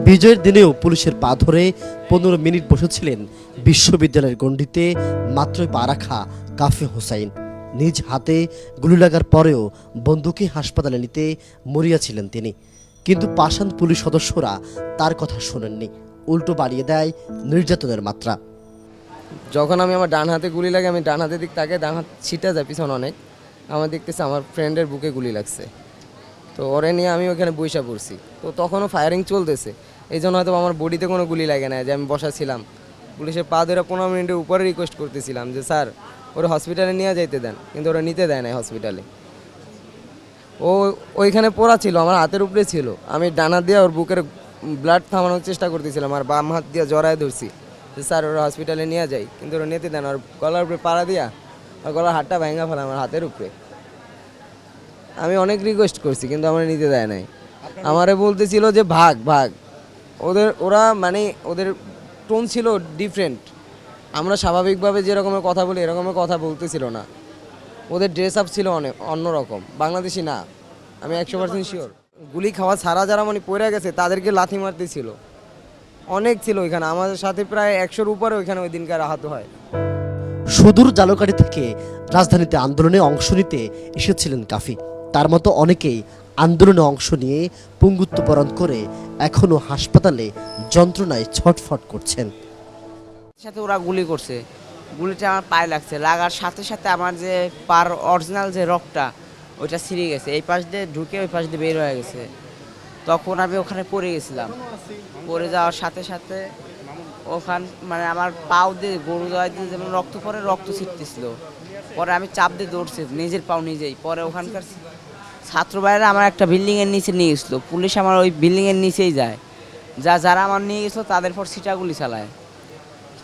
বিজয়ের দিনেও পুলিশের পা ধরে 15 মিনিট বসেছিলেন বিশ্ববিদ্যালয়ের গণ্ডিতে মাত্রই পা রাখা কাফি হোসাইন। নিজ হাতে গুলি লাগার পরেও বন্ধুকে হাসপাতালে নিতে মরিয়াছিলেন তিনি, কিন্তু পাষাণ পুলিশ সদস্যরা তার কথা শোনেননি, উল্টো বাড়িয়ে দেয় নির্যাতনের মাত্রা। যখন আমি আমার ডান হাতে গুলি লাগে, আমি ডান হাতের দিক তাকে, ডান হাত ছিটা যায় পিছনে অনেক, আমার দেখতেছে আমার ফ্রেন্ডের বুকে গুলি লাগছে। তো ওরে নিয়ে আমি ওখানে বইসা পড়ছি, তো তখনও ফায়ারিং চলতেছে, এই জন্য হয়তো আমার বডিতে কোনো গুলি লাগে না, যে আমি বসা ছিলাম। পুলিশের পা ধরে 15 মিনিটের উপরে রিকোয়েস্ট করতেছিলাম যে স্যার ওরা হসপিটালে নিয়ে যাইতে দেন, কিন্তু ওরা নিতে দেয় না হসপিটালে। ও ওইখানে পড়া ছিল, আমার হাতের উপরে ছিল, আমি ডানা দিয়ে ওর বুকের ব্লাড থামানোর চেষ্টা করতেছিলাম, আর বাম হাত দিয়ে জড়ায় ধরছি যে স্যার ওরা হসপিটালে নিয়ে যাই, কিন্তু ওরা নিতে দেন। আর গলার উপরে পাড়া দিয়া আর গলার হাতটা ভেঙে ফেলে আমার হাতের উপরে। আমি অনেক রিকোয়েস্ট করছি, কিন্তু আমার নিতে দেয় নাই। আমারে বলতেছিল যে ভাগ ভাগ, ওরা মানে ওদের টোন ছিল ডিফারেন্ট। আমরা স্বাভাবিকভাবে যেরকমের কথা বলি এরকমের কথা বলতেছিল না, ওদের ড্রেস আপ ছিল অনেক অন্যরকম, বাংলাদেশি না, আমি 100% শিওর। গুলি খাওয়া ছাড়া যারা মানে পড়ে গেছে তাদেরকে লাথি মারতেছিল, অনেক ছিল ওইখানে, আমাদের সাথে প্রায় 100-র উপরে ওইখানে ওই দিনকার আহত হয়। সুদূর জালকাঠি থেকে রাজধানীতে আন্দোলনে অংশ নিতে এসেছিলেন কাফি। তার মতো অনেকেই আন্দোলনে অংশ নিয়ে পঙ্গুত্ববরণ করে এখনো হাসপাতালে যন্ত্রণায় ছটফট করছেন। সাথে ওরা গুলি করছে, গুলিটা আমার পায়ে লাগছে, লাগার সাথে সাথে আমার যে পার অরিজিনাল যে রগটা ওইটা ছিঁড়ে গেছে, এই পাশ দিয়ে ঢুকে ওই পাশ দিয়ে বের হয়ে গেছে। তখন আমি ওখানে পড়ে গেছিলাম, পড়ে যাওয়ার সাথে সাথে ওখান মানে আমার পাও দিয়ে গরু দেওয়া দিয়ে যেমন রক্ত পরে রক্ত ছিটতেছিল, পরে আমি চাপ দিয়ে দৌড়ছি নিজের পাও নিজেই। পরে ওখানকার ছাত্র ভাইরা আমার একটা বিল্ডিংয়ের নিচে নিয়ে গেছিলো, পুলিশ আমার ওই বিল্ডিংয়ের নিচেই যায়, যারা আমার নিয়ে গেছিলো তাদের পর সিটাগুলি চালায়।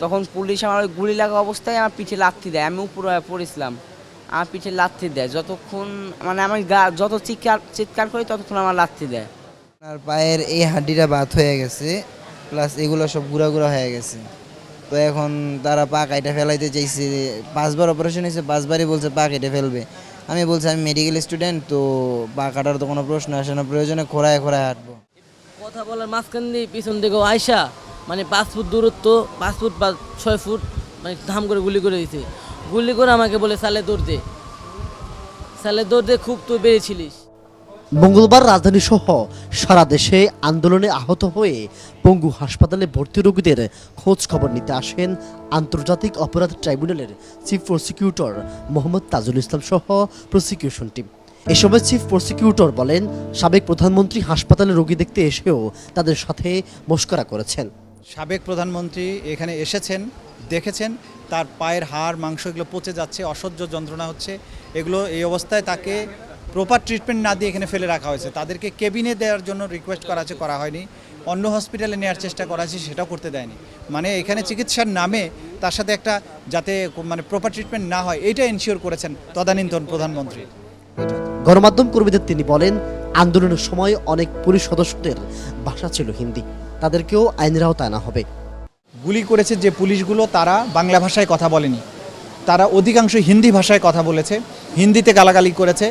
তখন পুলিশ আমার ওই গুলি লাগা অবস্থায় আমার পিঠে লাথি দেয়, আমি উপরে পড়েছিলাম, আমার পিঠে লাথি দেয়, যতক্ষণ মানে আমি যত চিৎকার করি ততক্ষণ আমার লাথি দেয়। আর পায়ের এই হাড্ডিটা বাত হয়ে গেছে, প্লাস এগুলো সব গুঁড়া গুঁড়া হয়ে গেছে। তো এখন তারা পা কাইটা ফেলাইতে চাইছে, 5 বার অপারেশন হয়েছে, 5 বারই বলছে পা কেটে ফেলবে। আমি বলছি আমি মেডিকেল স্টুডেন্ট, তো পা কাটার তো কোনো প্রশ্ন আসে না, প্রয়োজনে খোঁড়ায় খোঁড়ায় হাঁটবো। কথা বলার মাঝখান দিয়ে পিছন দিকেও আয়সা মানে 5 ফুট দূরত্ব, 5 ফুট বা 6 ফুট মানে ধাম করে গুলি করে দিয়েছে। গুলি করে আমাকে বলে সালে দৌড় দে, সালে দৌড় দে, খুব তুই বেড়েছিলিস। মঙ্গলবার রাজধানী সহ সারা দেশে আন্দোলনে আহত হয়ে পঙ্গু হাসপাতালে ভর্তি রোগীদের খোঁজ খবর নিতে আসেন আন্তর্জাতিক অপরাধ ট্রাইব্যুনালের চিফ প্রসিকিউটর মোহাম্মদ তাজুল ইসলাম সহ প্রসিকিউশন টিম। এ সময় চিফ প্রসিকিউটর বলেন, সাবেক প্রধানমন্ত্রী হাসপাতালে রোগী দেখতে এসেও তাদের সাথে মশকরা করেছেন। সাবেক প্রধানমন্ত্রী এখানে এসেছেন, দেখেছেন তার পায়ের হাড় মাংস এগুলো পচে যাচ্ছে, অসহ্য যন্ত্রণা হচ্ছে, এগুলো এই অবস্থায় তাকে প্রপার ট্রিটমেন্ট না দিয়ে এখানে ফেলে রাখা হয়েছে। তাদেরকে কেবিনে দেওয়ার জন্য রিকোয়েস্ট করা আছে, করা হয়নি। অন্য হসপিটালে নেওয়ার চেষ্টা করা আছে, সেটাও করতে দেয়নি। মানে এখানে চিকিৎসার নামে তার সাথে একটা যাতে মানে প্রপার ট্রিটমেন্ট না হয় এইটা এনশিওর করেছেন তদানীন্তন প্রধানমন্ত্রী। গণমাধ্যম কর্মীদের তিনি বলেন, আন্দোলনের সময় অনেক পুলিশ সদস্যদের ভাষা ছিল হিন্দি, তাদেরকেও আইনের আওতায় আনা হবে। গুলি করেছে যে পুলিশগুলো তারা বাংলা ভাষায় কথা বলেনি, তারা অধিকাংশ হিন্দি ভাষায় কথা বলেছে, হিন্দিতে গালাগালি করেছে,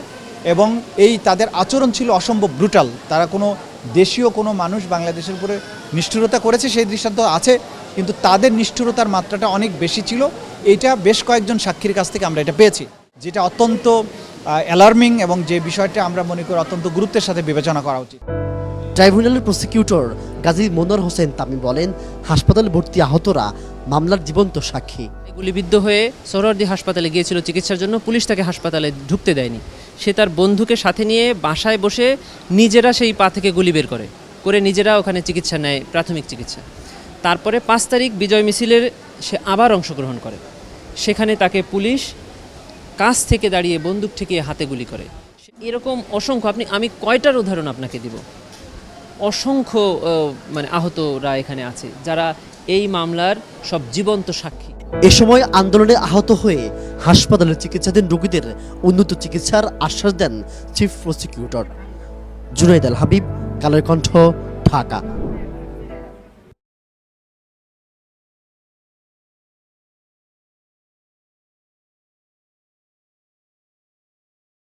এবং এই তাদের আচরণ ছিল অসম্ভব ব্রুটাল। তারা কোনো দেশীয় কোনো মানুষ বাংলাদেশের উপরে নিষ্ঠুরতা করেছে সেই দৃষ্টান্ত আছে, কিন্তু তাদের নিষ্ঠুরতার মাত্রাটা অনেক বেশি ছিল। এইটা বেশ কয়েকজন সাক্ষীর কাছ থেকে আমরা এটা পেয়েছি, যেটা অত্যন্ত অ্যালার্মিং, এবং যে বিষয়টা আমরা মনে করি অত্যন্ত গুরুত্বের সাথে বিবেচনা করা উচিত। ট্রাইব্যুনালের প্রসিকিউটর গাজী মনোয়ার হোসেন তামিম বলেন, হাসপাতালে ভর্তি আহতরা মামলার জীবন্ত সাক্ষী। গুলিবিদ্ধ হয়ে সোহরাওয়ার্দী হাসপাতালে গিয়েছিল চিকিৎসার জন্য, পুলিশ তাকে হাসপাতালে ঢুকতে দেয়নি। সে তার বন্ধুকে সাথে নিয়ে বাসায় বসে নিজেরা সেই পা থেকে গুলি বের করে নিজেরা ওখানে চিকিৎসা নেয়, প্রাথমিক চিকিৎসা। তারপরে 5 তারিখ বিজয় মিছিলের সে আবার অংশগ্রহণ করে, সেখানে তাকে পুলিশ কাছ থেকে দাঁড়িয়ে বন্দুক ঠেকিয়ে হাতে গুলি করে। এরকম অসংখ্য, আমি কয়টার উদাহরণ আপনাকে দিব, অসংখ্য মানে আহতরা এখানে আছে যারা এই মামলার সব জীবন্ত সাক্ষী। এ সময় আন্দোলনে আহত হয়ে হাসপাতালে চিকিৎসাধীন রোগীদের উন্নত চিকিৎসার আশ্বাস দেন চিফ প্রসিকিউটর। জুনাইদ আল হাবিব, কালের কণ্ঠ, ঢাকা।